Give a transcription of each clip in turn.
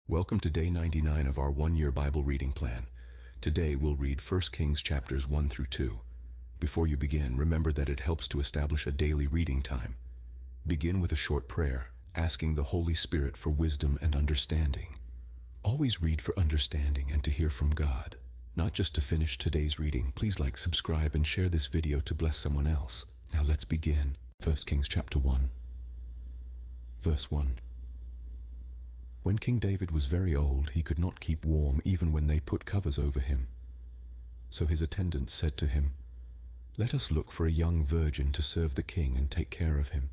Welcome to day 99 of our one-year Bible reading plan. Today we'll read 1 Kings chapters 1 through 2. Before you begin, remember that it helps to establish a daily reading time. Begin with a short prayer, asking the Holy Spirit for wisdom and understanding. Always read for understanding and to hear from God. Not just to finish today's reading, please like, subscribe, and share this video to bless someone else. Now let's begin. 1 Kings chapter 1. Verse 1. When King David was very old, he could not keep warm even when they put covers over him. So his attendants said to him, "Let us look for a young virgin to serve the king and take care of him.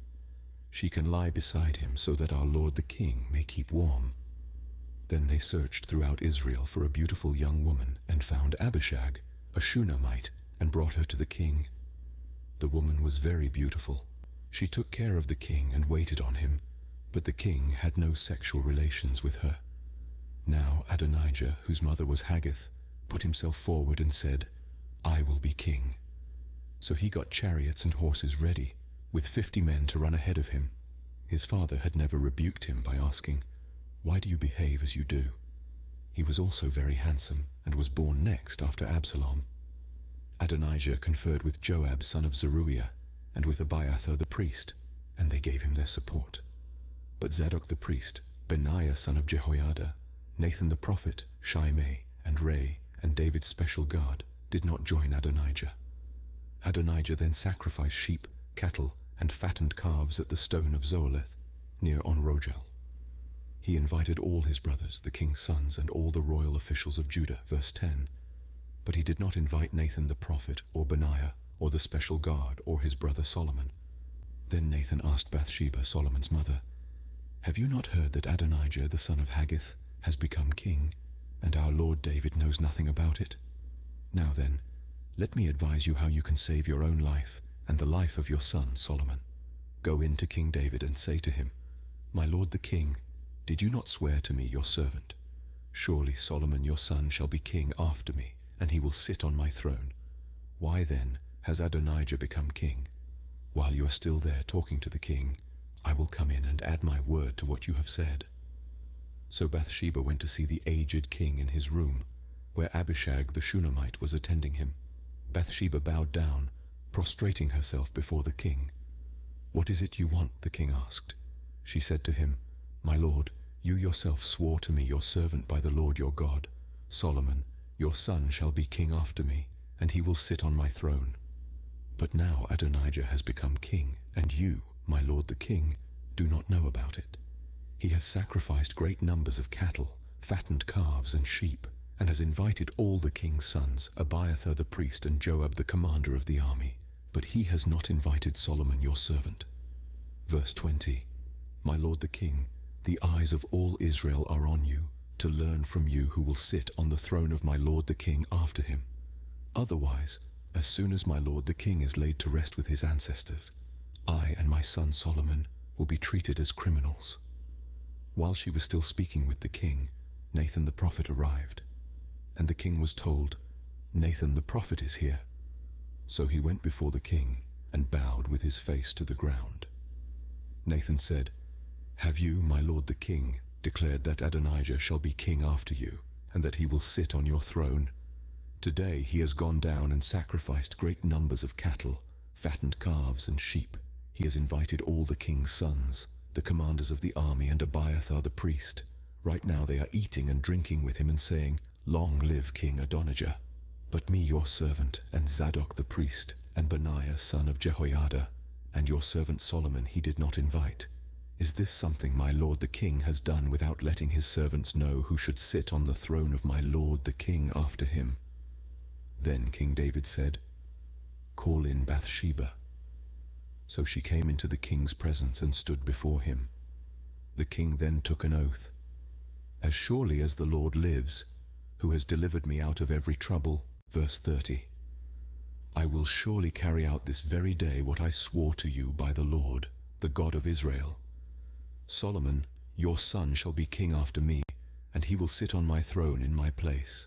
She can lie beside him so that our lord the king may keep warm." Then they searched throughout Israel for a beautiful young woman and found Abishag, a Shunammite, and brought her to the king. The woman was very beautiful. She took care of the king and waited on him, but the king had no sexual relations with her. Now Adonijah, whose mother was Haggith, put himself forward and said, "I will be king." So he got chariots and horses ready, with 50 men to run ahead of him. His father had never rebuked him by asking, "Why do you behave as you do?" He was also very handsome, and was born next after Absalom. Adonijah conferred with Joab son of Zeruiah, and with Abiathar the priest, and they gave him their support. But Zadok the priest, Benaiah son of Jehoiada, Nathan the prophet, Shimei, and Ray, and David's special guard, did not join Adonijah. Adonijah then sacrificed sheep, cattle, and fattened calves at the stone of Zoeleth, near On-Rogel. He invited all his brothers, the king's sons, and all the royal officials of Judah, verse 10. But he did not invite Nathan the prophet, or Benaiah, or the special guard, or his brother Solomon. Then Nathan asked Bathsheba, Solomon's mother, "Have you not heard that Adonijah the son of Haggith has become king, and our lord David knows nothing about it? Now then, let me advise you how you can save your own life and the life of your son Solomon. Go in to King David and say to him, 'My lord the king, did you not swear to me, your servant? Surely Solomon your son shall be king after me, and he will sit on my throne. Why then has Adonijah become king? While you are still there talking to the king, I will come in and add my word to what you have said.'" So Bathsheba went to see the aged king in his room, where Abishag the Shunammite was attending him. Bathsheba bowed down, prostrating herself before the king. "What is it you want?" the king asked. She said to him, "My lord, you yourself swore to me, your servant, by the Lord your God, 'Solomon, your son shall be king after me, and he will sit on my throne.' But now Adonijah has become king, and you, my lord the king, do not know about it. He has sacrificed great numbers of cattle, fattened calves and sheep, and has invited all the king's sons, Abiathar the priest and Joab the commander of the army, but he has not invited Solomon your servant." Verse 20. "My lord the king, the eyes of all Israel are on you, to learn from you who will sit on the throne of my lord the king after him. Otherwise, as soon as my lord the king is laid to rest with his ancestors, I and my son Solomon will be treated as criminals." While she was still speaking with the king, Nathan the prophet arrived, and the king was told, "Nathan the prophet is here." So he went before the king and bowed with his face to the ground. Nathan said, "Have you, my lord the king, declared that Adonijah shall be king after you, and that he will sit on your throne? Today he has gone down and sacrificed great numbers of cattle, fattened calves and sheep. He has invited all the king's sons, the commanders of the army, and Abiathar the priest. Right now they are eating and drinking with him and saying, 'Long live King Adonijah.' But me, your servant, and Zadok the priest, and Benaiah son of Jehoiada, and your servant Solomon he did not invite. Is this something my lord the king has done without letting his servants know who should sit on the throne of my lord the king after him?" Then King David said, "Call in Bathsheba." So she came into the king's presence and stood before him. The king then took an oath, "As surely as the Lord lives, who has delivered me out of every trouble," verse 30, "I will surely carry out this very day what I swore to you by the Lord, the God of Israel. Solomon, your son, shall be king after me, and he will sit on my throne in my place."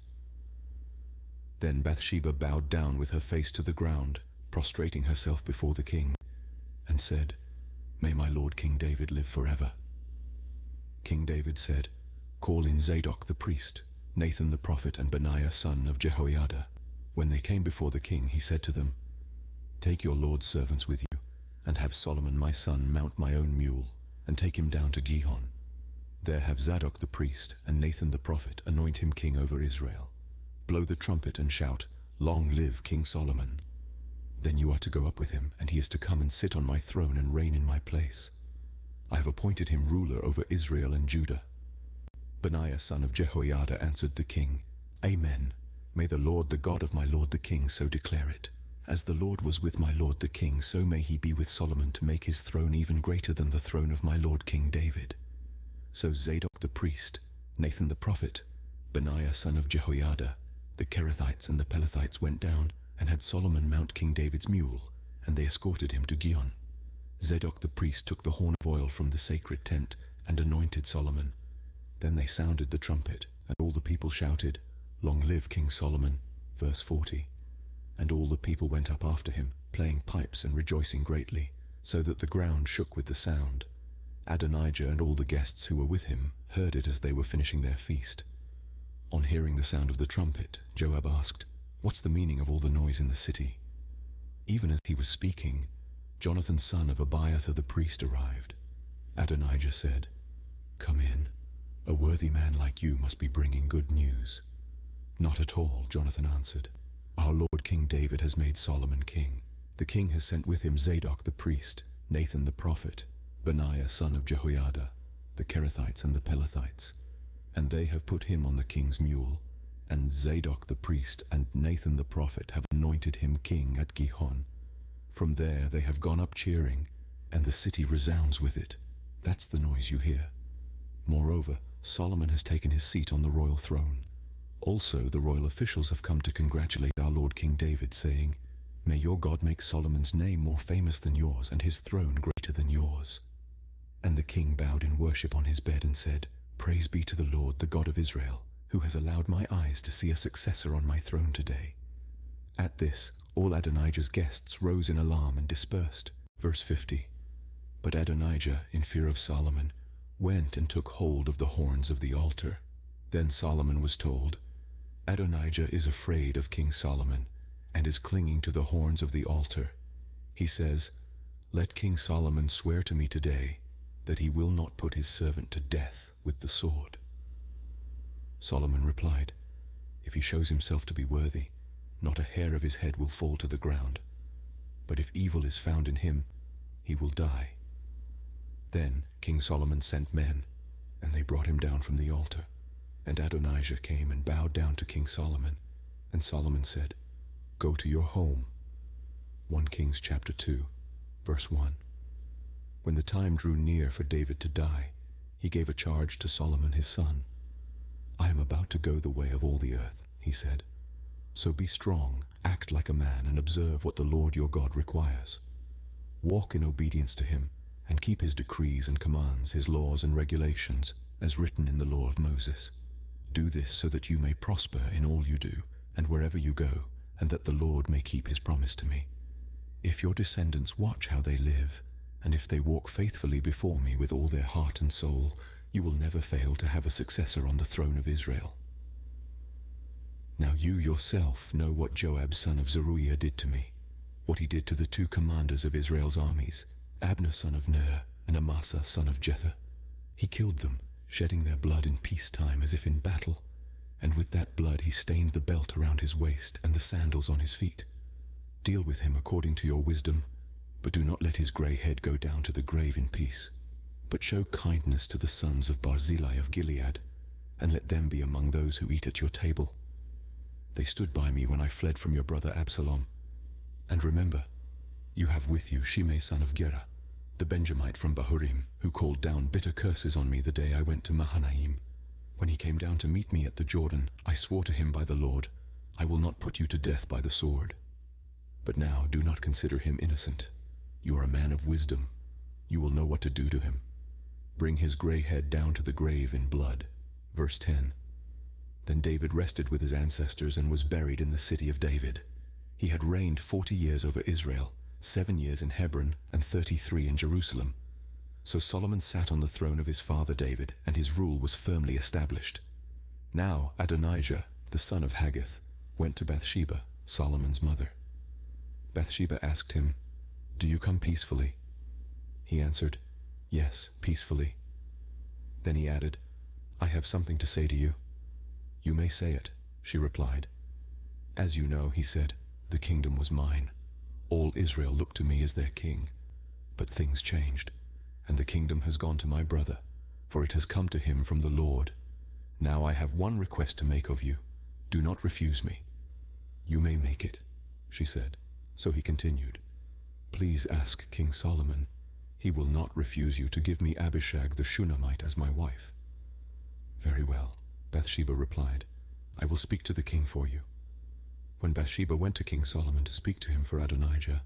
Then Bathsheba bowed down with her face to the ground, prostrating herself before the king, and said, "May my lord King David live forever." King David said, Call in Zadok the priest, Nathan the prophet, and Benaiah son of Jehoiada." When they came before the king, he said to them, "Take your lord's servants with you, and have Solomon my son mount my own mule, and take him down to Gihon. There have Zadok the priest and Nathan the prophet anoint him king over Israel. Blow the trumpet and shout, 'Long live King Solomon.' Then you are to go up with him, and he is to come and sit on my throne and reign in my place. I have appointed him ruler over Israel and Judah." Benaiah son of Jehoiada answered the king, "Amen. May the Lord, the God of my lord the king, so declare it. As the Lord was with my lord the king, so may he be with Solomon, to make his throne even greater than the throne of my lord King David." So Zadok the priest, Nathan the prophet, Benaiah son of Jehoiada, the Kerethites and the Pelethites went down and had Solomon mount King David's mule, and they escorted him to Gihon. Zadok the priest took the horn of oil from the sacred tent and anointed Solomon. Then they sounded the trumpet, and all the people shouted, "Long live King Solomon." Verse 40. And all the people went up after him, playing pipes and rejoicing greatly, so that the ground shook with the sound. Adonijah and all the guests who were with him heard it as they were finishing their feast. On hearing the sound of the trumpet, Joab asked, "What's the meaning of all the noise in the city?" Even as he was speaking, Jonathan son of Abiathar the priest arrived. Adonijah said, "Come in. A worthy man like you must be bringing good news." "Not at all," Jonathan answered. "Our Lord King David has made Solomon king. The king has sent with him Zadok the priest, Nathan the prophet, Benaiah son of Jehoiada, the Kerethites and the Pelethites, and they have put him on the king's mule, and Zadok the priest and Nathan the prophet have anointed him king at Gihon. From there they have gone up cheering, and the city resounds with it. That's the noise you hear. Moreover, Solomon has taken his seat on the royal throne. Also the royal officials have come to congratulate our Lord King David, saying, 'May your God make Solomon's name more famous than yours, and his throne greater than yours.'" And the king bowed in worship on his bed and said, "Praise be to the Lord, the God of Israel, who has allowed my eyes to see a successor on my throne today." At this, all Adonijah's guests rose in alarm and dispersed. Verse 50. But Adonijah, in fear of Solomon, went and took hold of the horns of the altar. Then Solomon was told, "Adonijah is afraid of King Solomon, and is clinging to the horns of the altar. He says, 'Let King Solomon swear to me today that he will not put his servant to death with the sword.' Solomon replied, 'If he shows himself to be worthy, not a hair of his head will fall to the ground. But if evil is found in him, he will die.' Then King Solomon sent men, and they brought him down from the altar. And Adonijah came and bowed down to King Solomon. And Solomon said, 'Go to your home.'" 1 Kings chapter 2, verse 1. When the time drew near for David to die, he gave a charge to Solomon his son. "I am about to go the way of all the earth," he said. "So be strong, act like a man, and observe what the Lord your God requires. Walk in obedience to him, and keep his decrees and commands, his laws and regulations, as written in the law of Moses. Do this so that you may prosper in all you do, and wherever you go, and that the Lord may keep his promise to me. If your descendants watch how they live, and if they walk faithfully before me with all their heart and soul, you will never fail to have a successor on the throne of Israel. Now you yourself know what Joab son of Zeruiah did to me, what he did to the two commanders of Israel's armies, Abner son of Ner and Amasa son of Jether. He killed them, shedding their blood in peacetime as if in battle, and with that blood he stained the belt around his waist and the sandals on his feet. Deal with him according to your wisdom, but do not let his grey head go down to the grave in peace. But show kindness to the sons of Barzillai of Gilead, and let them be among those who eat at your table. They stood by me when I fled from your brother Absalom. And remember, you have with you Shimei son of Gera, the Benjamite from Bahurim, who called down bitter curses on me the day I went to Mahanaim. When he came down to meet me at the Jordan, I swore to him by the Lord, I will not put you to death by the sword. But now do not consider him innocent. You are a man of wisdom. You will know what to do to him. Bring his grey head down to the grave in blood. Verse 10. Then David rested with his ancestors and was buried in the city of David. He had reigned 40 years over Israel, 7 years in Hebron and 33 in Jerusalem. So Solomon sat on the throne of his father David, and his rule was firmly established. Now Adonijah, the son of Haggith, went to Bathsheba, Solomon's mother. Bathsheba asked him, "Do you come peacefully?" He answered, "Yes, peacefully." Then he added, "I have something to say to you." "You may say it," she replied. "As you know," he said, "the kingdom was mine. All Israel looked to me as their king. But things changed, and the kingdom has gone to my brother, for it has come to him from the Lord. Now I have one request to make of you. Do not refuse me." "You may make it," she said. So he continued, "Please ask King Solomon. He will not refuse you to give me Abishag the Shunammite as my wife." "Very well," Bathsheba replied. "I will speak to the king for you." When Bathsheba went to King Solomon to speak to him for Adonijah,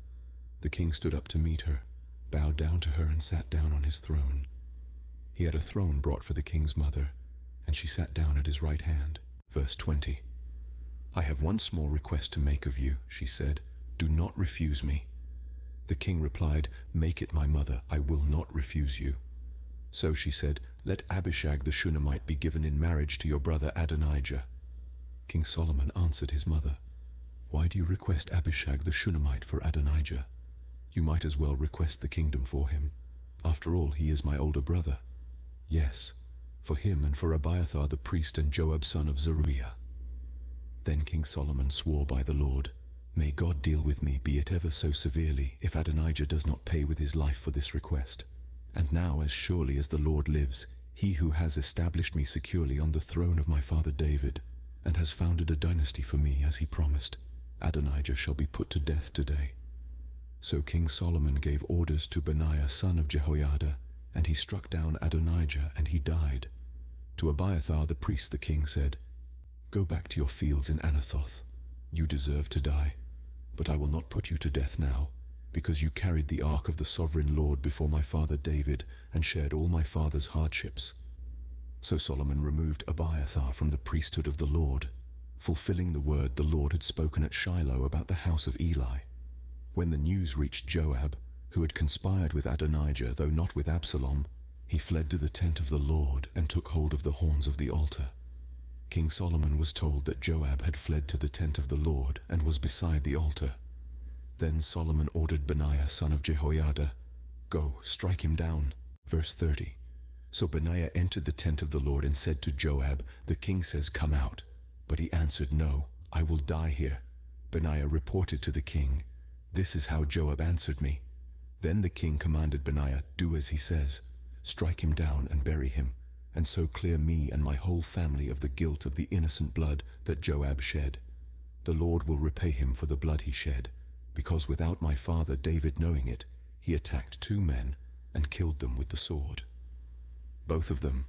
the king stood up to meet her, bowed down to her, and sat down on his throne. He had a throne brought for the king's mother, and she sat down at his right hand. Verse 20. "I have one small request to make of you," she said. "Do not refuse me." The king replied, "Make it my mother, I will not refuse you." So she said, "Let Abishag the Shunammite be given in marriage to your brother Adonijah." King Solomon answered his mother, "Why do you request Abishag the Shunammite for Adonijah? You might as well request the kingdom for him. After all, he is my older brother. Yes, for him and for Abiathar the priest and Joab son of Zeruiah." Then King Solomon swore by the Lord, "May God deal with me, be it ever so severely, if Adonijah does not pay with his life for this request. And now, as surely as the Lord lives, he who has established me securely on the throne of my father David, and has founded a dynasty for me as he promised, Adonijah shall be put to death today." So King Solomon gave orders to Benaiah son of Jehoiada, and he struck down Adonijah, and he died. To Abiathar the priest the king said, "Go back to your fields in Anathoth. You deserve to die, but I will not put you to death now, because you carried the ark of the sovereign Lord before my father David and shared all my father's hardships." So Solomon removed Abiathar from the priesthood of the Lord, fulfilling the word the Lord had spoken at Shiloh about the house of Eli. When the news reached Joab, who had conspired with Adonijah, though not with Absalom, he fled to the tent of the Lord and took hold of the horns of the altar. King Solomon was told that Joab had fled to the tent of the Lord and was beside the altar. Then Solomon ordered Benaiah son of Jehoiada, "Go, strike him down." Verse 30. So Benaiah entered the tent of the Lord and said to Joab, "The king says, 'Come out.' But he answered, 'No, I will die here.' Benaiah reported to the king, 'This is how Joab answered me.' Then the king commanded Benaiah, 'Do as he says. Strike him down and bury him, and so clear me and my whole family of the guilt of the innocent blood that Joab shed. The Lord will repay him for the blood he shed, because without my father David knowing it, he attacked 2 men and killed them with the sword. Both of them,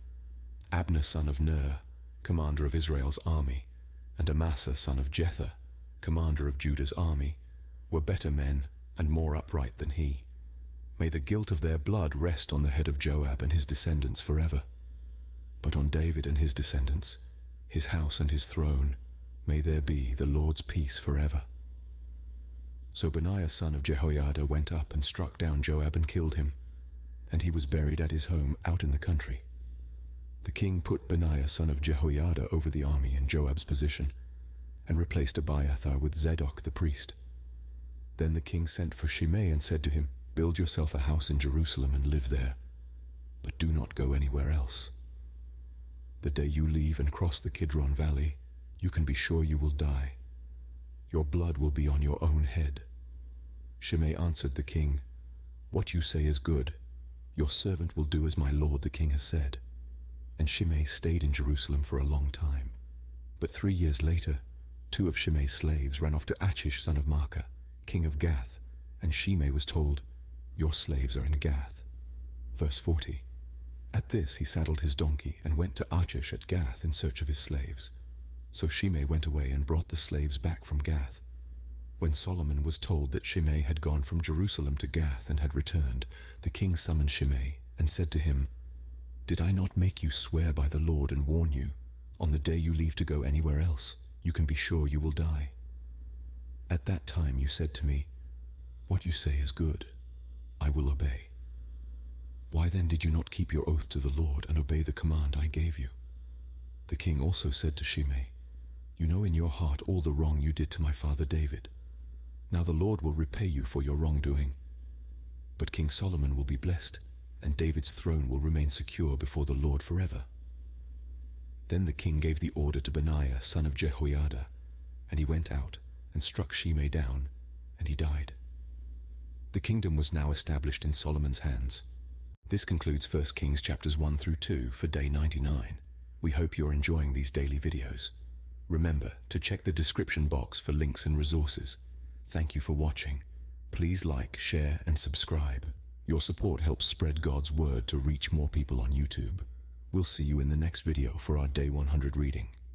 Abner son of Ner, commander of Israel's army, and Amasa son of Jether, commander of Judah's army, were better men and more upright than he. May the guilt of their blood rest on the head of Joab and his descendants forever. But on David and his descendants, his house and his throne, may there be the Lord's peace forever." So Benaiah son of Jehoiada went up and struck down Joab and killed him, and he was buried at his home out in the country. The king put Benaiah son of Jehoiada over the army in Joab's position, and replaced Abiathar with Zadok the priest. Then the king sent for Shimei and said to him, "Build yourself a house in Jerusalem and live there, but do not go anywhere else. The day you leave and cross the Kidron Valley, you can be sure you will die. Your blood will be on your own head." Shimei answered the king, "What you say is good. Your servant will do as my lord the king has said." And Shimei stayed in Jerusalem for a long time. But 3 years later, 2 of Shimei's slaves ran off to Achish son of Maacah, king of Gath, and Shimei was told, "Your slaves are in Gath." Verse 40. At this he saddled his donkey and went to Achish at Gath in search of his slaves. So Shimei went away and brought the slaves back from Gath. When Solomon was told that Shimei had gone from Jerusalem to Gath and had returned, the king summoned Shimei and said to him, "Did I not make you swear by the Lord and warn you, on the day you leave to go anywhere else, you can be sure you will die? At that time you said to me, 'What you say is good. I will obey.' Why then did you not keep your oath to the Lord and obey the command I gave you?" The king also said to Shimei, "You know in your heart all the wrong you did to my father David. Now the Lord will repay you for your wrongdoing. But King Solomon will be blessed, and David's throne will remain secure before the Lord forever." Then the king gave the order to Benaiah, son of Jehoiada, and he went out and struck Shimei down, and he died. The kingdom was now established in Solomon's hands. This concludes 1 Kings chapters 1 through 2 for day 99. We hope you're enjoying these daily videos. Remember to check the description box for links and resources. Thank you for watching. Please like, share, and subscribe. Your support helps spread God's word to reach more people on YouTube. We'll see you in the next video for our day 100 reading.